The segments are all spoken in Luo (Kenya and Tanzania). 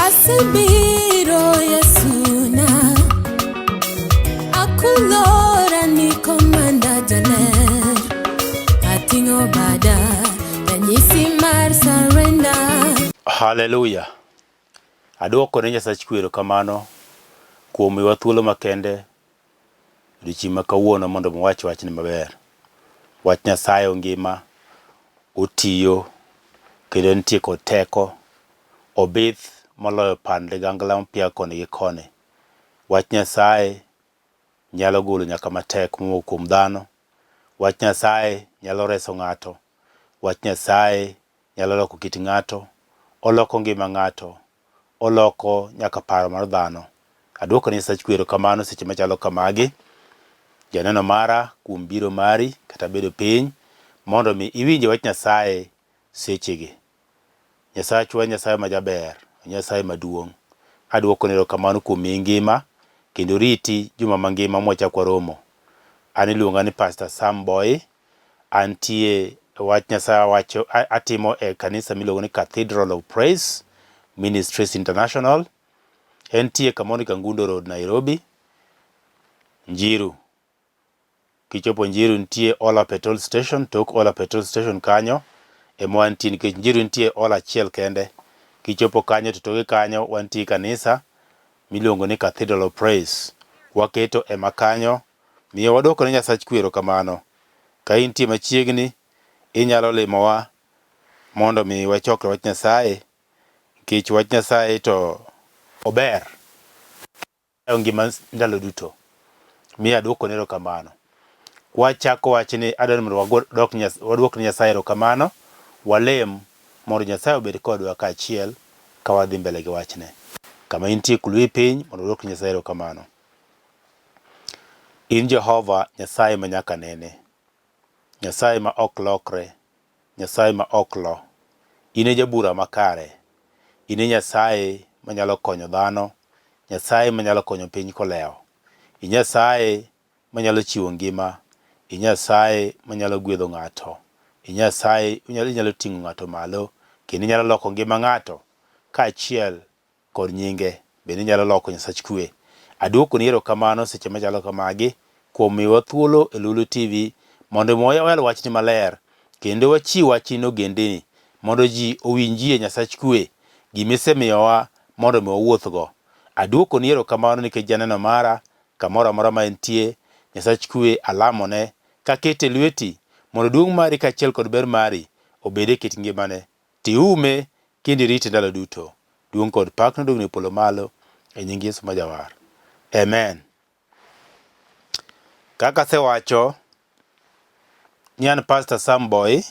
Asebiro Yesuna Akulora ni komanda janer Atingo bada Tanyisi mar surrender. Hallelujah. Adwoko ne Nyasaye kwero kamano kuom miwa thuolo makende odiochieng' ma kawuono mondo mwach wachni maber. Wach Nyasaye ongima, otiyo, kendo nitie kod teko, obith moloyo pan ligangla mpia koni gi koni. Wach Nyasaye nyalo golo nyaka matek mowuok kuom dhano. Wach Nyasaye nyalo reso ng'ato. Wach Nyasaye nyalo loko kit ng'ato, oloko ngima ng'ato, oloko nyaka paro mar dhano. Adwoko ne Nyasaye kwero kamano seche machalo kamagi. Janeno mara kuom biro mari kata bedo piny mondo mi iwinje wach Nyasaye sechegi. Nyasaye chwa Nyasaye majaber, Nyasaye maduong'. Adwoko ne kamano kuom ngima kendo riti juma mangima mwachakwa romo. An iluonga ni Pastor Sam Boyi. Antie wach Nyasaye wacho atimo e kanisa miluongo ni Cathedral of Praise Ministries International. Entie Kamoni Kangundo Road, Nairobi. Njiru. Kichopo Njiru ntie Ola Petrol Station, tok Ola Petrol Station kanyo. Wantie nikech Njiru ntie Ola achiel kende. Kichopo kanyo to toke kanyo wantie kanisa miluongo ni Cathedral of Praise. Waketo e makanyo. Miyo wadwoko ne Nyasaye kwero kamano. Ka intie machiegni inyalo limowa mondo mi wachokre wach Nyasaye. Nikech wach Nyasaye to ober ngima ndalo duto. Miyo adwoko ne kamano. Wachako wachni adwaro mondo wadwok ne Nyasaye kamano. Walem mondo Nyasaye obed kodwa kaachiel ka wadhi mbele gi wachne. Kama intie kulwe piny mondo wadwok ne Nyasaye kamano. In Jehova Nyasaye manyaka nene. Nyasaye ma ok lokre. Nyasaye ma ok lo. Ine jabura makare. Ine Nyasaye manyalo konyo dhano. Nyasaye manyalo konyo piny koleo. Ine Nyasaye manyalo chiwo ngima. Ine Nyasaye manyalo gwedho ng'ato. Ine Nyasaye manyalo ting'o ng'ato malo. Kendo nyalo loko ngima ng'ato kaachiel kod nyinge. Bende nyalo loko Nyasaye kwe. Adwoko ni erokamano seche machalo kamagi kuom miwa thuolo e Lulu TV mondo moya wayal wachni maler kendo wachiw wachni ogendini mondo ji owinjie Nyasaye kwe gimisemiyowa mondo mi wawuothgo. Adwoko ni erokamano nikech janeno mara kamoro amora ma entie. Nyasaye kwe alamone kakete lweti mondo duong' mari kaachiel kod ber mari obed e kit ngimane. Tiume kendo irite ndalo duto. Duong' kod pak nodogni polo malo e nying Yesu majawar. Amen. Kaka sewacho ni an Pastor Sam Boyi.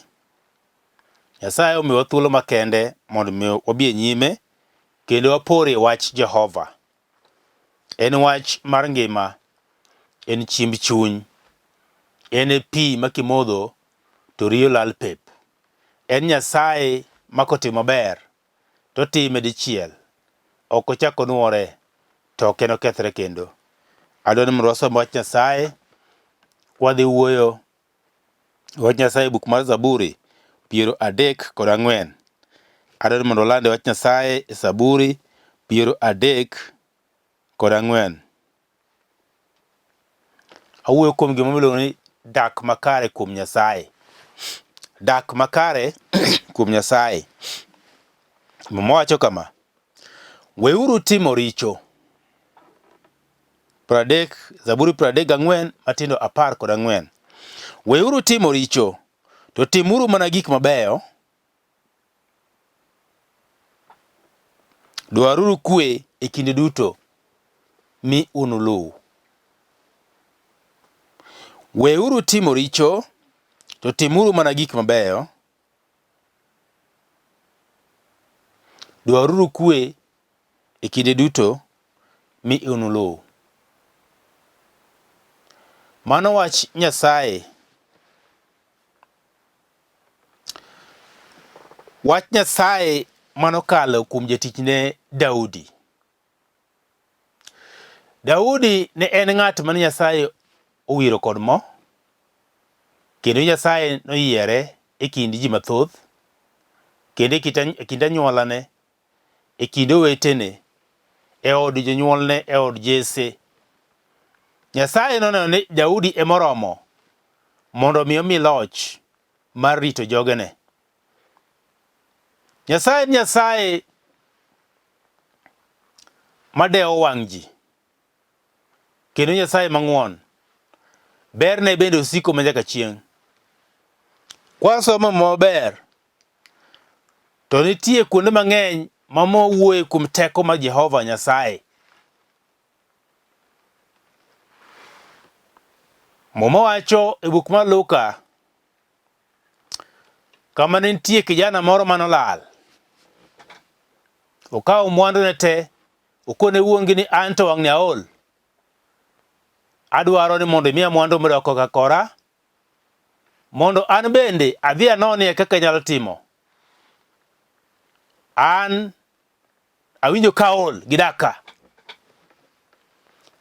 Nyasaye omiwa thuolo makende mondo mi wabi nyime kendo wapore wach Jehova. En wach mar ngima, en chiemb chuny, en pi makimodho to riyo lal pep. En Nyasaye makotimo ber to time dichiel. Ok ochako nuore to ok okethre kendo. Adwaro mondo wasom wach Nyasaye. Wadhi wuoyo wach Nyasaye buk mar Zaburi 34. Adwaro mondo lande wach Nyasaye e Zaburi 34. Awuoyo kuom gima miluongo ni dak makare kuom Nyasaye. Dak makare kuom Nyasaye. Wacho kama: Weuru timo richo. Zaburi 34 matindo 14. Weuru timo richo to timuru mana gik mabeyo. Dwaruru kwe e kinde duto mi uluw. Weuru timo richo to timuru mana gik mabeyo. Dwaruru kwe e kinde duto mi uluw. Mano wach Nyasaye. Wach Nyasaye manokalo kuom jatichne Daudi. Daudi ne en ng'at mane Nyasaye owiro kod mo. Kendo Nyasaye noyiere e kind ji mathoth. Kendo e kind anyuolane. e kind owetene, e od jonyuolne, e od Jesse. Nyasaye noneno ni Daudi e moromo mondo mi omi loch mar rito jogene. Nyasaye en Nyasaye madewo wang' ji, kendo Nyasaye mang'won. Berne bende osiko manyaka chieng'. Kwasomo maber, to nitie kuonde mang'eny ma wuoye kuom teko mar Jehova Nyasaye. Muma wacho e buk mar Luka kama ne nitie kijana moro manolal. Okawo mwandune te, okone wuongi ni an to wang'ni aol. Adwaro ni mondo imiya mwandu modoko ka kora, mondo an bende adhi anonie kaka nyalo timo. An awinjo ka ol gi daka.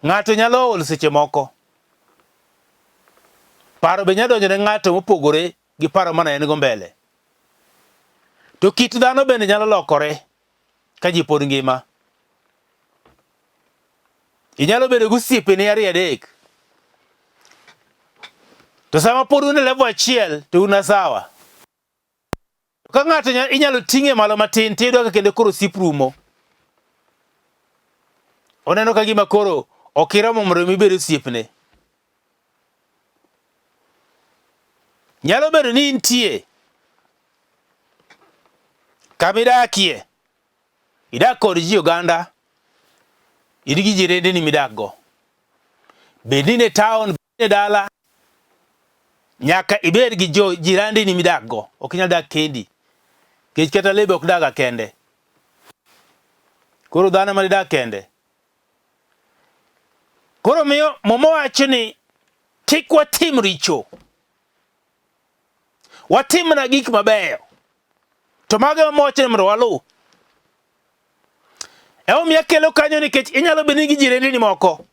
Ng'ato nyalo ol seche moko. Paro be nyalo donjo ne ng'ato mopogore gi paro mana en go mbele. To kit dhano bende nyalo lokore ka ji pod ngima. Inyalo bedo gosiepeni ariyo adek, to sama pod un e level achiel to una sawa. Ka ng'ato inyalo ting'e malo matin tiyudo ka kendo koro osip rumo. Oneno ka gima koro okiromo mondo mibed osiepne. Nyalo bedo ni intie kamidakie, idak kod ji oganda, in gi jirendeni midakgo. Bedni ne town, bedni ne dala, nyaka ibed gi jirandeni midakgo. Ok inyal dak kendi, kech kata lebe ok daga kende. Koro dhano manidak kende. Koro miyo Muma wacho ni kik watim richo. Watim na gik mabeyo, to mage mamoche ni mondo walu. Omiyo akelo kanyo nikech inyalo bedo gi jirendeni moko,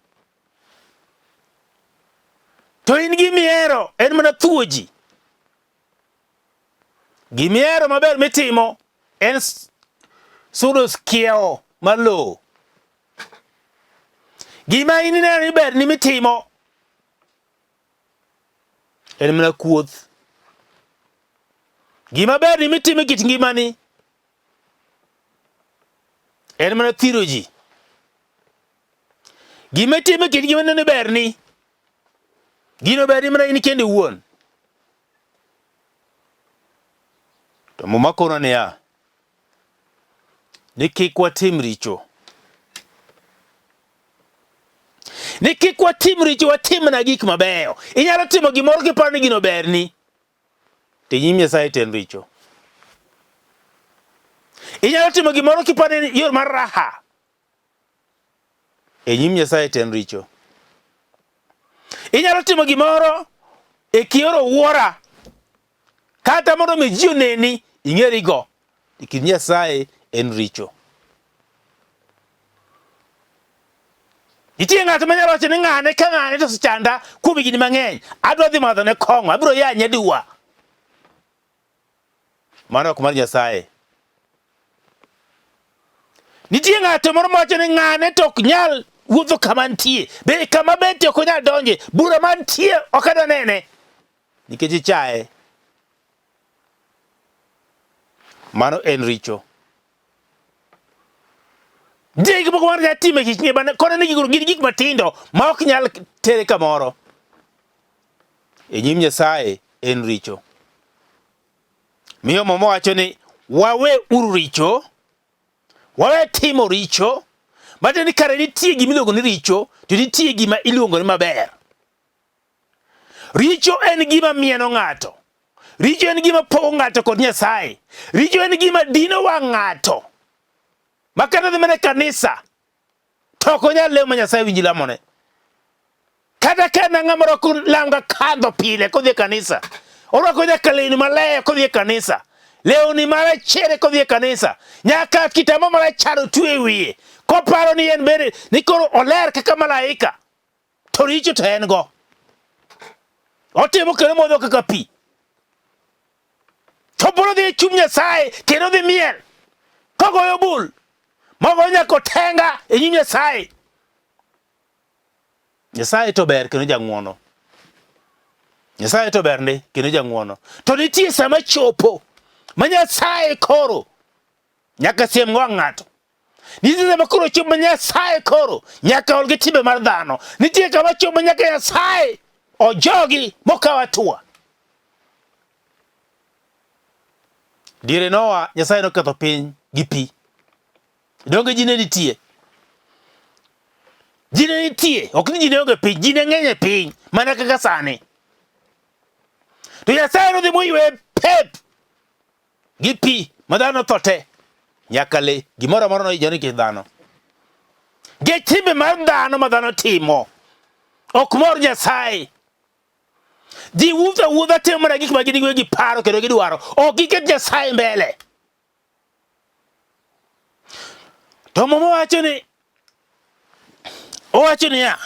to in gimihero en mana thuo ji. Gimihero maber mitimo en sudo kiewo mar lowo. Gima in ineno ni ber ni mitimo en mana kuoth. Gima ber ni mitimo e kit ngimani en mana thiro ji. Gima itimo e kit ngimani ni ber ni gino ber ni mana in kendi wuon. To Muma kono niya, ni kik watim richo. Ni kik watim richo, watim na gik mabeyo. Inyalo timo gimoro kiparo ni gino ber ni, to Nyim Nyasaye to en richo. Inyalo timo gimoro kiparo ni yor mar raha, e Nyim Nyasaye to en richo. Inyalo timo gimoro e kioro wuora, kata mondo mi ji oneni ing'eri go, e kind Nyasaye en richo. Nitie ng'ato manyalo wacho ni ng'ane ka ng'ane to chanda kuom higni mang'eny, adwa dhi madho ne kong'o, abiro yanye dua. Mano ok mar Nyasaye. Nitie ng'ato moro mawacho ni ng'ane to ok nyal wuotho kama nitie, be kama betie ok onyal donje, bura mantie ok adwa nene, nikech ichaye. Mano en richo. Nitie gik moko mar nyalo timo e kit ngimane, kono ni gin gik matindo ma ok nyal tere kamoro. E Nyim Nyasaye en richo. Miyo Muma wacho ni wawe uru richo, wawe timo richo. Matiende ni kare nitie gima iluongo ni richo, to nitie gima iluongo ni maber. Richo en gima mieno ng'ato. Richo en gima pogo ng'ato kod Nyasaye. Richo en gima dino wang' ng'ato, makata dhi mana kanisa to ok onyal lemo Nyasaye winji lamone. Kata ka en ng'ama rwako law ga kadho pile kodhi e kanisa, orwako nyaka lewni maler kodhi e kanisa, lewni marachere kodhi e kanisa, nyaka kitamba marachar otwe e wiye, koparo ni en bende ni koro oler kaka malaika, to richo to en go. Otimo kendo modho kaka pi, to biro dhi e chuny Nyasaye kendo dhi miel kogoyo bul, mogo nyako tenga e nyim Nyasaye. Nyasaye to ber kendo jang'wono. Nyasaye to ber ne kendo jang'wono. To nitie sama chopo ma Nyasaye koro nyaka siem ng'o ng'ato. Nitie sama koro chopo ma Nyasaye koro nyaka ol gi timbe mar dhano. Nitie kama chopo nyaka Nyasaye ojogi mokaw atua. Diere Noa Nyasaye noketho piny gi pi. Donge ji ne nitie? Ji ne nitie, ok ni ji ne onge piny, ji ne ng'eny e piny, mana kaka sani. To Nyasaye nodhi moywe pep gi pi ma dhano tho te nyaka le gimoro amora nohinyore nikech dhano. Gi timbe mar dhano ma dhano timo ok mor Nyasaye. Ji wuotho awuotha timo mana gik ma gin gi paro kendo gidwaro, ok giket Nyasaye mbele. To Muma owacho niya,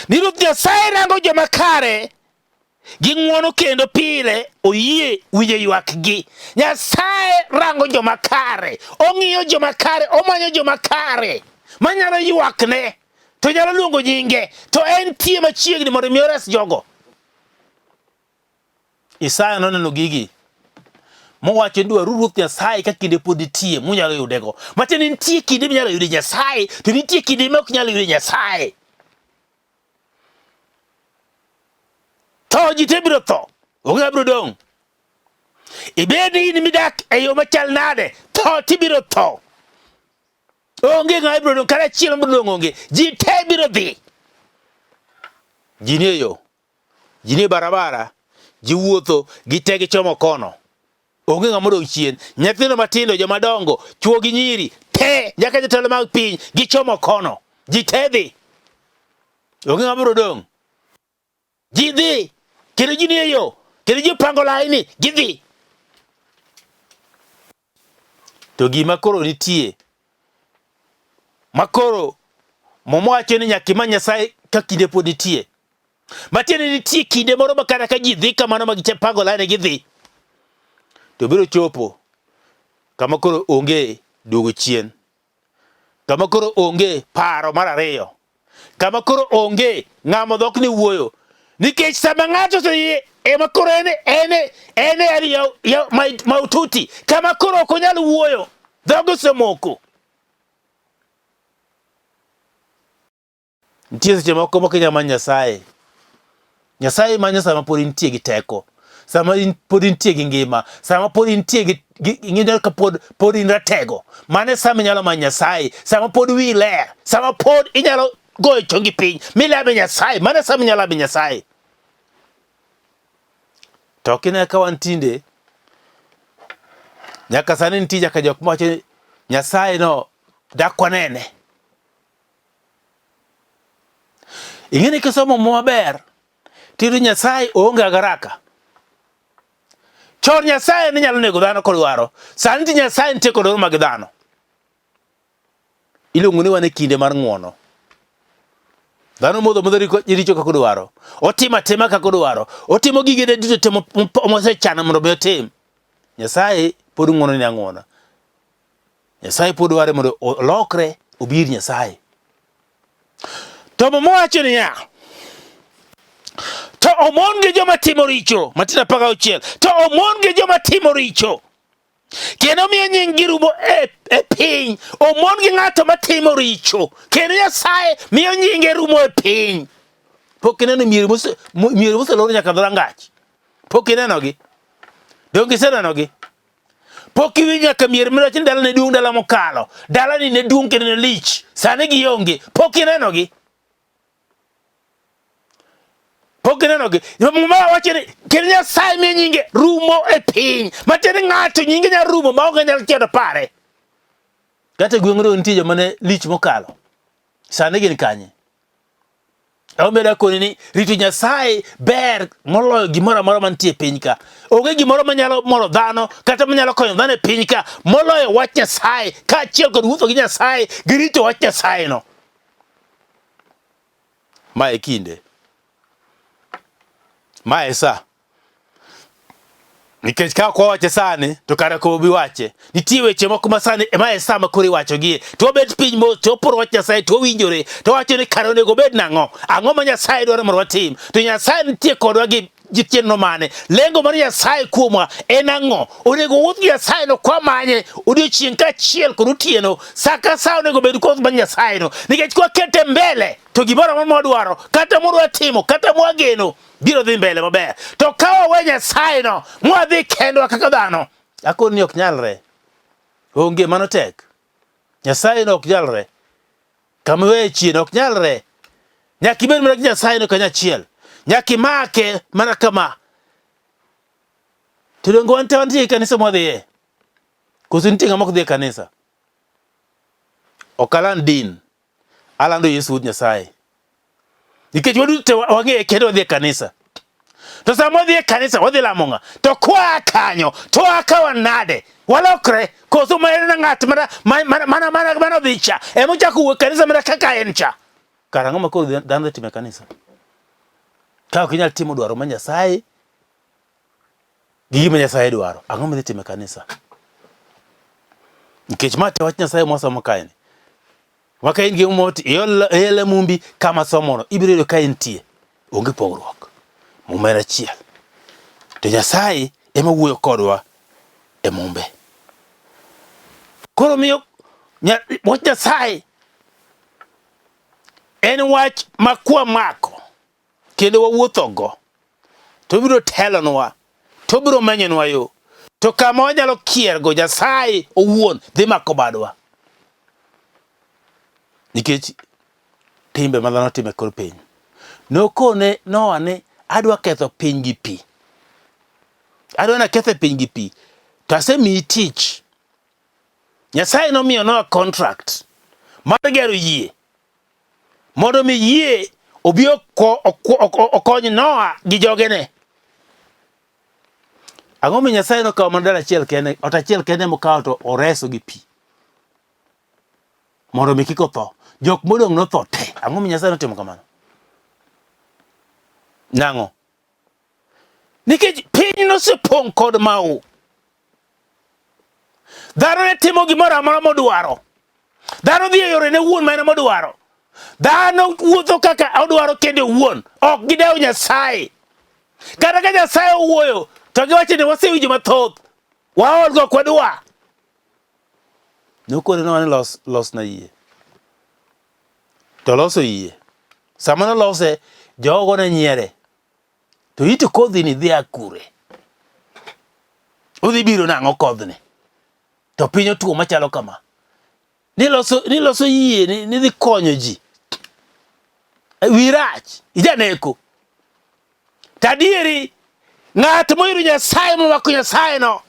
ni Ruoth Nyasaye rango joma kare gi ng'wono kendo pile oyie winjo ywakgi. Nyasaye rango joma kare, ong'iyo joma kare, omanyo joma kare manyalo ywakne to nyalo luongo nyinge, to en tie machiegni mondo mi ores jogo. Isaya noneno gigi mowacho ni dwaruru Ruoth Nyasaye ka kinde pod nitie munyalo yudego. Matiende nitie kinde minyalo yude Nyasaye, to nitie kinde ma ok nyalo yude Nyasaye. To ji te biro tho, onge biro dong'. Ibed ni in midak e yo machal nade, tho tibiro tho. Onge ng'ama biro dong', kata achiel biro dong' onge. Ji te biro dhi. Ji nie yo, ji nie barabara, ji wuotho, gite gichomo kono. Onge ng'ama odong' chien. Nyithindo matindo, joma dongo, chuo gi nyiri, te nyaka jotelo mag piny gichomo kono. Ji te dhi. Onge ng'ama biro dong'. Ji dhi. Kendo ji nie yo, kendo ji pango laini, gidhi. To gima koro nitie, makoro Muma wacho ni nyaka imany Nyasaye ka kinde pod nitie. Matiende nitie kinde moro ma kata ka ji dhi kamano ma gipango laini gidhi, to biro chopo kama koro onge duogo chien, kama koro onge paro mar ariyo, kama koro onge ng'amo dhok ni wuoyo. Nikech sama ng'ato oseyiye ema koro ene maututi, kama koro ok onyal wuoyo, dhoge osemoko. Nitie seche moko mokinyalo manyo Nyasaye. Nyasaye manyo sama pod intie gi teko, sama pod intie gi ngima, sama pod intie gi ing'eyo ka pod in ratego. Mane sama inyalo manyo Nyasaye, sama pod wi ler, sama pod inyalo goyo chongi piny milame Nyasaye. Mane sama inyalo lame Nyasaye. To kine ka wan tinde, nyaka sani nitie nyaka jok mawacho Nyasaye no dak wanene. Ing'eni kisomo maber, tiyudo Nyasaye oonge agaraka. Chon Nyasaye ne nyalo nego dhano kodwaro, sani ti Nyasaye nitie kod oro mag dhano. Iluongo ni wan e kinde mar ng'wono. Dhano modho richo kaka odwaro, otimo atima kaka odwaro, otimo gigene duto mosechano mondo obi otim. Nyasaye pod ng'wono ni ang'wona. Nyasaye pod dware mondo olokre obir Nyasaye. To Muma wacho niya, to omon gi joma timo richo, Matinde 16, to omon gi joma timo richo, kendo miyo nyinggi rumo e piny. Omon gi ng'ato matimo richo, kendo Nyasaye miyo nyinge rumo e piny. Pok ineno miero moselor nyaka dhorangach? Pok inenogi? Dong isenenogi? Pok iwinjo nyaka mier miwacho ni dalane duong' dala mokalo, dalani ne duong' kendo ne lich, sani gionge? Pok inenogi? Pok inenogi? Muma wacho ni kendo Nyasaye miyo nyinge rumo e piny. Matiende ng'ato nyinge nyalo rumo ma onge nyalo chiedo pare. Kata gweng'no nitie joma ne lich mokalo, sani gin kanye? Omeda koni ni rito Nyasaye ber moloyo gimoro amora mantie e piny ka. Onge gimoro manyalo moro dhano kata manyalo konyo dhano e piny ka moloyo wach Nyasaye, kaachiel kod wuotho gi Nyasaye gi rito wach Nyasaye no. Mae kinde, mae sa, Nikech ka kwa wache sani to kare ko bi wache. Nitie weche moko ma sani ema sama kori wacho gie. To bet piny mo to por wach Nyasaye to winjore. To wacho ni kare onego bed nang'o. Ang'o ma Nyasaye dwaro mondo watim. To Nyasaye nitie kodwa gi jitieno mane. Lengo mar Nyasaye kuomwa en ang'o. Onego wuoth gi Nyasaye no kwa manye odiochieng' kaachiel kod otieno. Sa ka sa onego bed koth mar Nyasaye no. Nikech kwa kete mbele to gimoro ma mwadwaro kata mwadwa timo kata mwageno biro dhi mbele maber. To ka wawe Nyasaye no mwadhi kendwa kaka dhano, akoni ok nyalre. Onge mano tek. Nyasaye no ok nyalre. Kama we chien ok nyalre. Nyaka ibed mana gi Nyasaye no kanyachiel. Nyaka imake mana kama. To dongo ante wantie kanisa mwadhiye. Koso nitie ng'ama ok dhi e kanisa. Ok aland din. Alando Yesu Nyasaye. Nikech waduto wang'e kendo wadhi e kanisa. To sama wadhi e kanisa wadhi lamo ng'a. To kwa kanyo to akawa nade. Walokre koso ma en ng'at mana dhi cha. Emo chako wuok kanisa mana kaka en cha. Kara ng'ama koro dhano time kanisa. Ka ok inyal timo dwaro ma Nyasaye gi gima Nyasaye dwaro. Ang'o ma dhi time kanisa? Nikech ma wach Nyasaye mosomo kae ni. Waka in gi moti ele mumbi kama somono ibiro ka entie onge pogruok mumera chiel. To Nyasaye ema wuoyo kodwa e mumbe. Koro miyo wach Nyasaye en wach makwa mako kendo wawuothogo to biro telonwa to biro menyonwa yo. To kama wanyalo kiergo Nyasaye owuon dhi mako badwa. Nikech timbe ma dhano time kor piny. Nokone Noa ne adwa ketho piny gi pi. Adwa na ketho piny gi pi. To asemiyi tich. Nyasaye nomiyo Noa contract mar gero yie. Mondo mi yie obi okony Noa gi jogene. Ang'o mi Nyasaye nokawo mana dala achiel kende, ot achiel kende mokawo to oreso gi pi. Mondo mi kik otho. Jok modong' notho te. Ang'o mi Nyasaye notimo kamano? Nang'o? Nikech piny nosepong' kod mau. Dhano ne timo gimoro amora modwaro. Dhano dhi e yore ne wuon mane modwaro. Dhano wuotho kaka odwaro kende wuon. Ok gidewo Nyasaye. Kata ka Nyasaye owuoyo to giwacho ni wasewinjo mathoth. Waol go kwadwa. Nokone no ne los na yie. To loso yie. Sama no lose jogo ne nyiere. To ito kodhi ni dhi akure. Udhi biro nang'o kodhni. To piny otuo machalo kama. Ni loso yie ni dhi konyo ji. Wirach ijaneko. Tadieri ng'at moyiro Nyasaye momako Nyasaye no.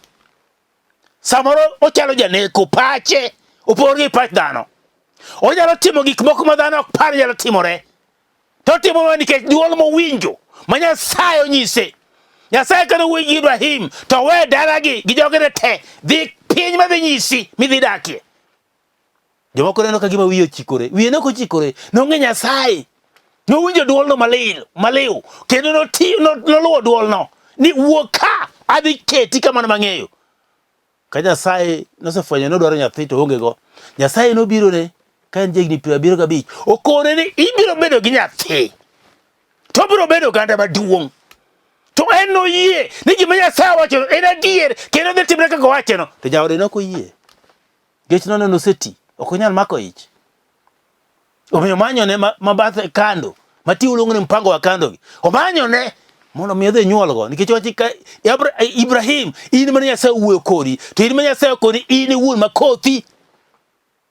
Samoro ochalo janeko pache opor gi pach dhano. Onyalo timo gik moko ma dhano ok par nyalo timore. To timo nikech duol mowinjo ma Nyasaye onyise. Nyasaye kano wuoyo gi Ibrahim to we dalagi gi jogene te dhi piny ma dhi nyisi midhi dakie. Jomoko neno ka gima wiye ochikore. Wiye ne ok ochikore. Nong'e Nyasaye. Nowinjo duol no maliw. Kendo noluwo duol no. Ni wuok ka adhi keti kamano mang'eyo. Ka Nyasaye nosefwenyo nodwaro nyathi to onge go. Nyasaye nobiro ne ka en jegni 75. Okone ni ibiro bedo gi nyathi. To biro bedo ganda maduong'. To en noyie ni gima Nyasaye wacho en adier kendo dhi timre kaka owacho no. To jaode ne ok oyie. Gech nono noseti. Ok onyal mako ich. Omiyo manyone mabathe kando. Mati ulung'ne mpango wa kando gi. Omanyone mondo mi odhi nyuolgo. Nikech wacho Ibrahim in mana Nyasaye wuoyo kodi. To in mana Nyasaye kodi in iwuon makothi.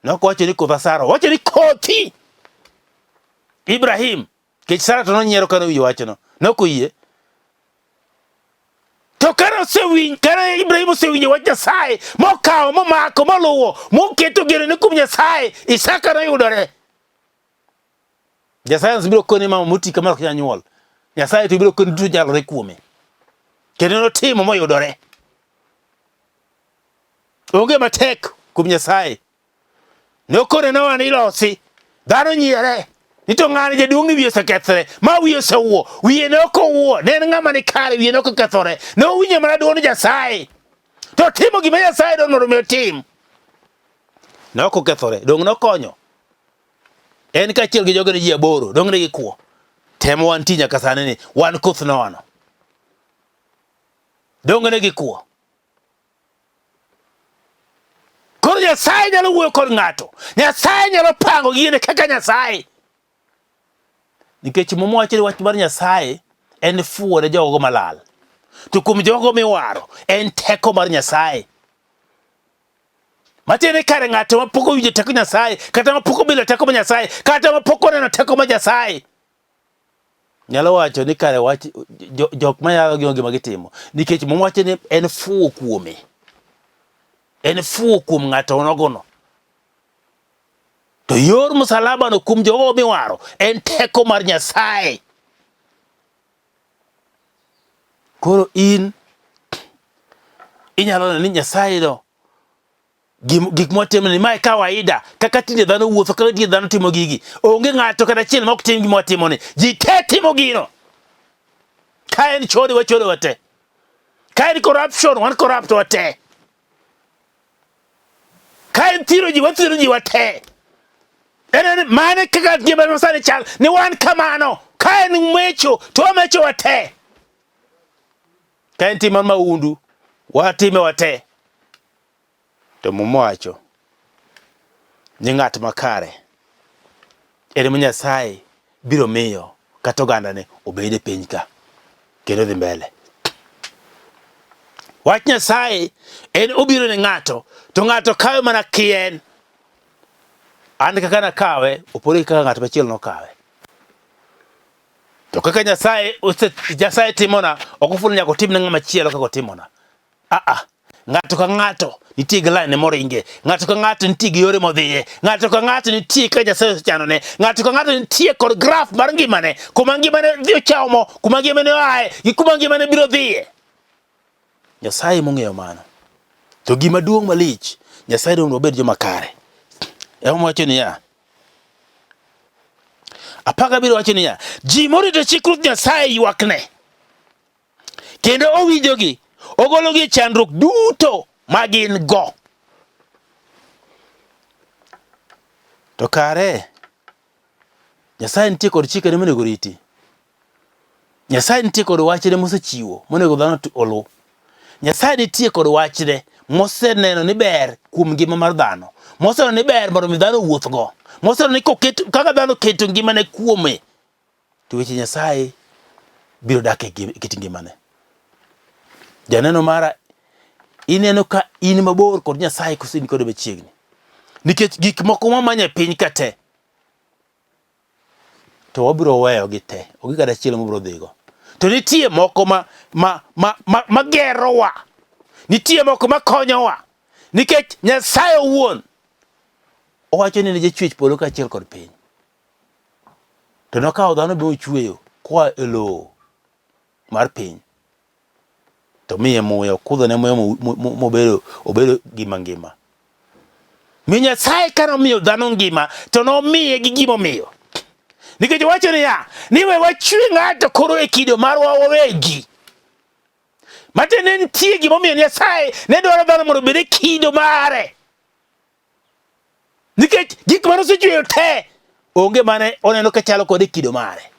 Noko wacho ni kotha Sara. Wacho ni kothi. Ibrahim. Kech Sara to nonyiero kano wiyo wachono. Noko yie. To kana Ibrahim osewinjo wach Nyasaye mokawo momako moluwo moketo geno ne kuom Nyasaye Isaka noyudore. Nyasaye biro koni mama moti kamar ok nyanyuol. Nyasaye to biro koni duto nyalore kuome. Kendo notimo moyudore. Onge matek kuom Nyasaye. Nokone Noa ni losi. Dhano nyiere. Ni to ng'ani jaduong' ni wiye osekethore, ma wiye osewuo, wiye ne ok owuo, ne en ng'ama ni kare, wiye ne ok okethore, ne owinjo mana dwond Nyasaye, to timo gima Nyasaye dwaro mondo otim. Ne ok okethore, dong' nokonyo. En kaachiel gi jogene ji 8, dong' ne gikuo. Temo wanti nyaka sani ni, wan kuth nono. Dong' ne gikuo. Koro Nyasaye nyalo wuoyo kod ng'ato. Nyasaye nyalo pango gine kaka Nyasaye. Nikech momo wacho ni wach mar Nyasaye en fuwo ne jogo malal. To kuom jogo miwaro en teko mar Nyasaye. Matiende kare ng'ato ma pok owinjo teko Nyasaye, kata ma pok obilo teko mar Nyasaye, kata ma pok oneno teko mar Nyasaye, nyalo wacho ni kare wach jok mayalo gima gitimo. Nikech momo wacho ni en fuwo kuome. En fuwo kuom ng'ato onogono. To yor msalaba no kuom jogo miwaro en teko mar Nyasaye. Koro inyalo neno ni Nyasaye no gik motimo ni mae kawaida, kaka tinde dhano wuotho, kaka tinde dhano timo gigi. Onge ng'ato kata achiel ma ok tim gima watimo ni. Ji te timo gino. Ka en chode wachode wate. Ka en corruption wan corrupt wate. Ka en thiro ji wathiro ji wate. En mane kaka gima Nyasaye chal ni wan kamano. Ka en mecho to wamecho wate. Ka en timo maundu watime wate. To momo wacho ni ng'at makare en ma Nyasaye biro miyo kata oganda ne obed e piny ka kendo dhi mbele. Wach Nyasaye en obiro ne ng'ato, to ng'ato kawe mana kien. An kaka nakawe opore kaka ng'at machielo nokawe. To kaka Nyasaye timona ok ofulo nyaka otim ne ng'ama chielo kaka otimona. Ng'ato ka ng'ato nitie gi line moringe. Ng'ato ka ng'ato nitie gi yore modhiye. Ng'ato ka ng'ato nitie ka Nyasaye osechanone. Ng'ato ka ng'ato nitie kod graph mar ngimane. Kuma ngimane dhi ochomo, kuma ngimane oaye, gi kuma ngimane biro dhiye. Nyasaye mong'eyo mano. To gima duong' malich, Nyasaye dong' obed joma kare. Ema wacho niya, apaka biro wacho niya, ji morito chik Ruoth Nyasaye ywakne, kendo owinjogi, ogologi e chandruok duto ma gin go. To kare Nyasaye nitie kod chikene monego riti. Nyasaye nitie kod wachne mosechiwo monego dhano oluw. Nyasaye nitie kod wachne moseneno ni ber kuom ngima mar dhano, moseneno ni ber mondo mi dhano wuothgo, moseneno ni kaka dhano keto ngimane kuome, to weche Nyasaye biro dak e kit ngimane. Janeno mara, ineno ka in mabor kod Nyasaye kosin kod machiegni. Nikech gik moko mamanye piny ka te, to wabiro weyo gi te, onge kata achiel mabiro dhigo. To nitie moko magerowa, nitie moko makonyowa, nikech Nyasaye owuon owacho ni ne jachwech polo kaachiel kod piny. To nokawo dhano be ochweyo koa e lowo mar piny, to miye muya, okudhone muya mobedo ngima. Mi Nyasaye kanomiyo dhano ngima, to nomiye gi gimomiyo. Nikech wacho niya, ni we wachwe ng'ato koro e kido marwa wawegi. Matiende nitie gimomiyo Nyasaye ne dwaro dhano mondo obed e kido mare. Nikech gik mane osechweyo te, onge mane oneno ka chalo kod e kido mare.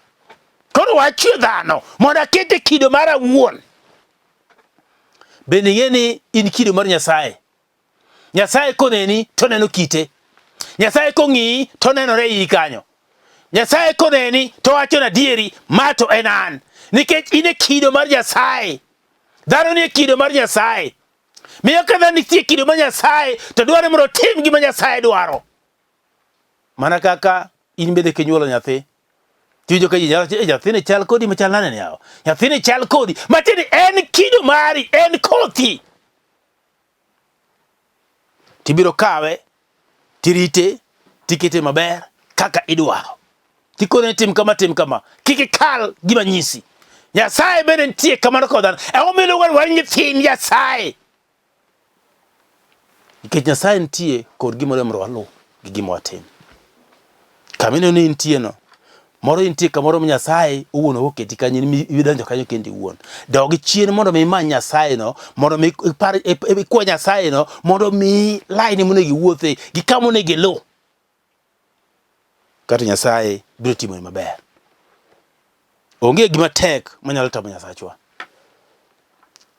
Koro wachwe dhano mondo aket e kido mara wuon. Bende ing'e ni in kido mar Nyasaye. Nyasaye koneni to neno kite. Nyasaye kong'iyi to nenore iyi kanyo. Nyasaye koneni to wacho na dieri, ma to en an. Nikech in e kido mar Nyasaye. Dhano ni e kido mar Nyasaye. Miyo ka dhano nitie kido mar Nyasaye, to dwaro mondo tim gima Nyasaye dwaro. Mana kaka in bende kinyuolo nyathi, tijo ka nyathini chal kodi machal nane ni yawo. Nyathini chal kodi, matiende en kido mari, en kothi. Tibiro kawe, tirite, tikete maber, kaka idwaro. Tikone tim kama, kiki kal gima nyisi. Nyasaye bende nitie kamano kod dhano. Omiyo war nyithind Nyasaye. Nikech Nyasaye nitie kod gimoro mondo waluw gi gima watim. Kamino ni nitie no, Moro intie kamoro ma Nyasaye owuon oketi kanyo idonjo kanyo kendi wuon. Dog chien mondo mi many Nyasaye no, mondo mi par kwa Nyasaye no, mondo mi line mone giwuothe gi kama ne gilu. Kata Nyasaye biro timo maber. Onge gima tek manyalo tamo Nyasachwa.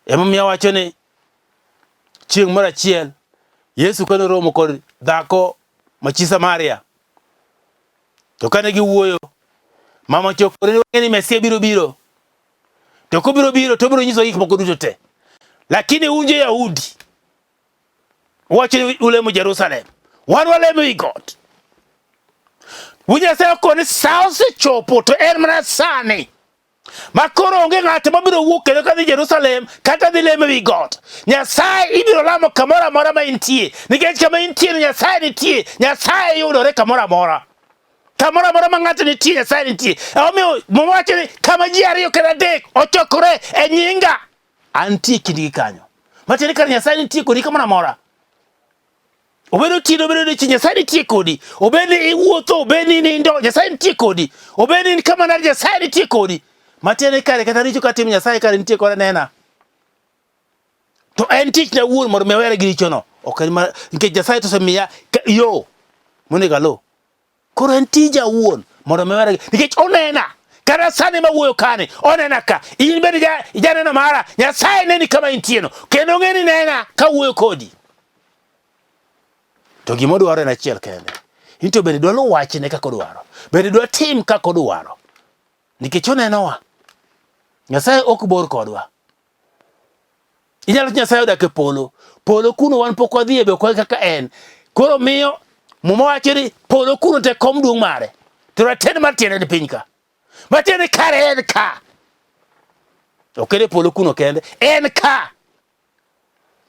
Ema miyo wacho ni chieng' moro achiel Yesu kane romo kod dhako machi Samaria. To kane giwuoyo, mama chokore ni Mesia biro. To kobiro to biro nyiso gik moko duto te. Lakini un jo-Yahudi wacho ni ulemo Jerusalem. Wan walemo i got. Nyasaye okone sa osechopo to en mana sani. Makoro onge ng'ato mabiro wuok kendo kadhi Jerusalem kata dhi lemo wi got. Nyasaye ibiro lamo kamoro amora ma intie. Nikech kama intie Nyasaye nitie. Nyasaye yudore kamoro amora. Kamoro amora ma ng'ato nitie Nyasaye nitie. Omiyo mowacho ni kama ji ariyo kata adek ochokore e nyinga, antie kindgi kanyo. Matiende kar Nyasaye nitie kodi kamoro amora. Obedo tido obedo chi Nyasaye nitie kodi. Obedo iwuotho, obedo nindo, Nyasaye nitie kodi. Obedo kama na Nyasaye nitie kodi. Matiende kare kata richo katim Nyasaye kare nitie kode nena. To en tich na wuon mondo mewere gi richo no. Ok nikech Nyasaye to semiya yo monego alo. Koro en tija wuon mondo mewere nikech onena. Kata sani ma wuoyo kane onena ka. In bende janeno mara Nyasaye neni kama intie no. Kendo ng'eni nena ka wuoyo kodi. To gima dwaro en achiel kende. Into bende dwa lu wachne kaka odwaro. Bende dwa tim kaka odwaro. Nikech onenowa. Nyasaye ok bor kodwa. Inyalo Nyasaye odak e polo. Polo kuno wan pok wadhi be kwa kaka en. Koro miyo muma wacho ni polo kuno te kom duong' mare. To ratend mar tiende ni piny ka. Matiende kare en ka. Okede polo kuno kende. En ka.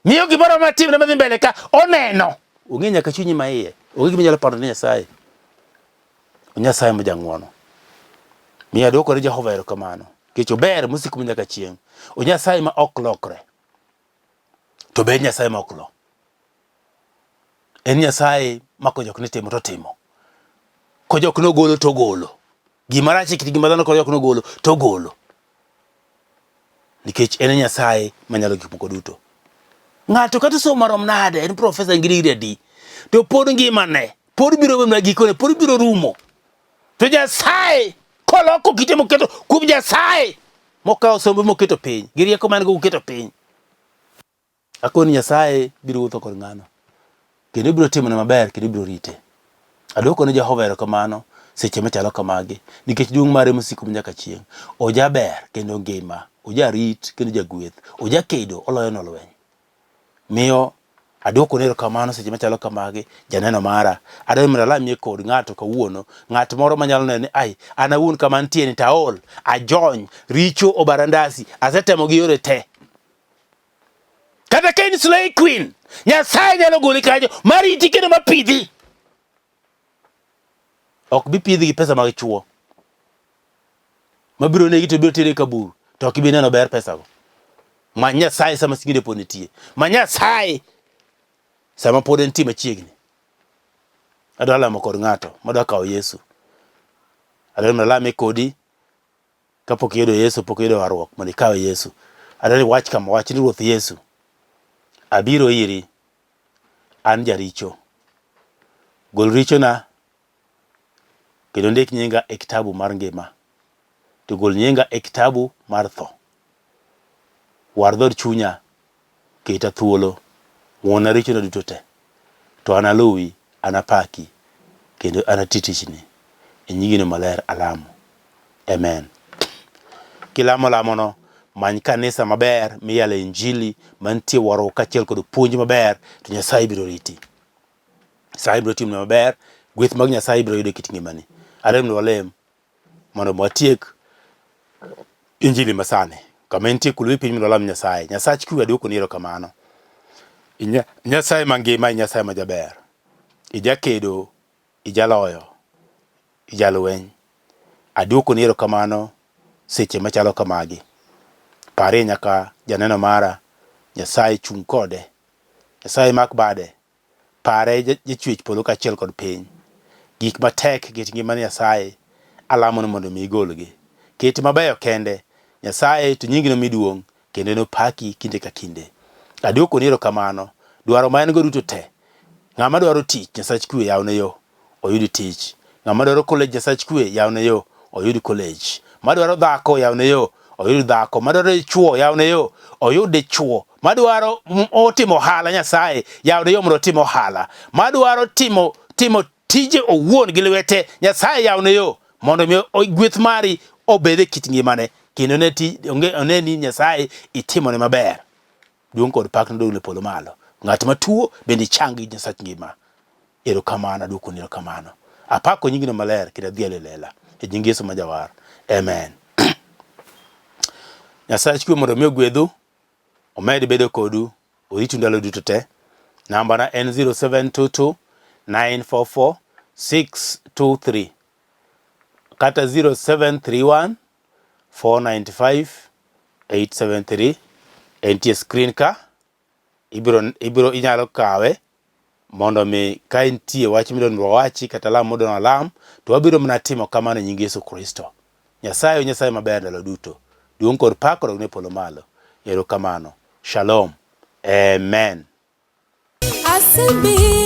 Miyo gimoro matim na madhi mbele ka. Oneno. Onge nyaka chunyi maiye. Onge gima nyalo paro ni Nyasaye. Nyasaye ma jang'wono. Miya dwoko ni Jehova erokamano. Kech ober mosiko nyaka chieng'. Nyasaye ma ok lokre. To be Nyasaye ma ok lo. En Nyasaye ma kojok ne timo to timo. Kojok no golo to golo. Gima rach kiti gima dhano kojok no golo to golo. Nikech en Nyasaye manyalo gik moko duto. Ng'ato kata somo marom nade en profesa ngiri adi. To pod ngimane. Pod biro wemna gikone. Pod biro rumo. To Nyasaye koloko kite moketo kuom Nyasaye mokawo sombe moketo piny. Girieko man go keto piny. Akoni Nyasaye biro wuotho kod ng'ano. Kendo biro timo maber kendo biro rite. Adwoko ne Jehova erokamano seche machalo kamagi nikech duong' mare mosiko nyaka chieng'. Ojaber kendo ngima. Ojarit kendo jagweth. Ojakedo oloyo nolweny. Miyo adwoko ne erokamano seche machalo kamagi janeno mara. Adwaro mondo alamie kod ng'ato kawuono. Ng'at moro manyalo neno ni ai an awuon kama antie ni taol. Ajony. Richo obarandasi. Asetemo gi yore te. Kata kain slay queen. Nyasaye nyalo goli kanyo. Mariti kendo mapidhi. Ok bi pidhi gi pesa mag chuo. Mabiro negi to biro tere kaburu. To ok bi neno ber pesa go. Ma Nyasaye sama singide po nitie. Ma Nyasaye sama pod en tim machiegni. Adwa lamo kod ng'ato madwa kawo Yesu. Adwa lame kodi kapok iyudo Yesu pok iyudo warruok mondo ikaw Yesu. Adwa ni wach kama wach ni Ruoth Yesu. Abiro iri. An jaricho. Gol richo na. Kendo ndik nyinga e kitabu mar ngima. To gol nyinga e kitabu mar tho. War dhod chunya. Keta thuolo. Ng'wona richo na duto te. To analuwi, anapaki. Kendo anatitichni. E nyingino maler alamo. Amen. Kilamo lamono. Many kanisa maber. Miyale injili. Mantie waro kachiel kod puonj maber. To Nyasaye biro riti. Nyasaye biro timne maber. Gweth mag Nyasaye biro yudo kit ngimani. Alem walem. Mondo mwatiek injili masane. Kama entie kulwe piny mondo lam Nyasaye. Nyasach kwe adwoko ni erokamano. Nyasaye mangima, Nyasaye majaber. Ijakedo, ijaloyo, ijalweny. Adwoko ni erokamano seche machalo kamagi. Pare nyaka janeno mara. Nyasaye chung kode. Nyasaye mak bade. Pare jachwech polo kachiel kod piny. Gik matek kit ngima Nyasaye alamo no mondo mi igolgi. Keti mabeyo kende, Nyasaye to nyingi no miduong', kendo no paki kinde ka kinde. Aduoko ni erokamano, dwaro ma en go duto te. Ng'ama dwaro tich, Nyasach kwe yawne yo, oyud tich. Ng'ama dwaro college, Nyasach kwe yawne yo, oyud college. Madwaro dhako yawne yo, oyud dhako. Madwaro chuo yawne yo, oyud chuo. Madwaro otimo ohala, Nyasaye yawne yo mondo otimo ohala. Madwaro timo tije owuon gi lwete, Nyasaye yawne yo mondo mi gweth mari obede kit ngimane. Kendo one ni Nyasaye itimo ne maber. Duong' kod pak nodong' ne polo malo. Ng'at matuo bende changi Nyasach ngima. Erokamano, aduoko ni erokamano. Apako nyingino maler kendo adhiele lela. E nying Yesu ma jawar. Amen. Nyasach kwe mondo mi ogwedhu, omed bedo kodu, oritu ndalo duto te. Namba na en 0722 944 623 kata 0731 495 873. Entie screen ka. Inyalo kawe mondo mi ka entie wach midon wachi kata lam modon alam, to wabiro mana timo kamano nying Yesu Kristo. Nyasaye maber ndalo duto. Duong' kod pak odog ne polo malo. Erokamano. Shalom. Amen. Asebi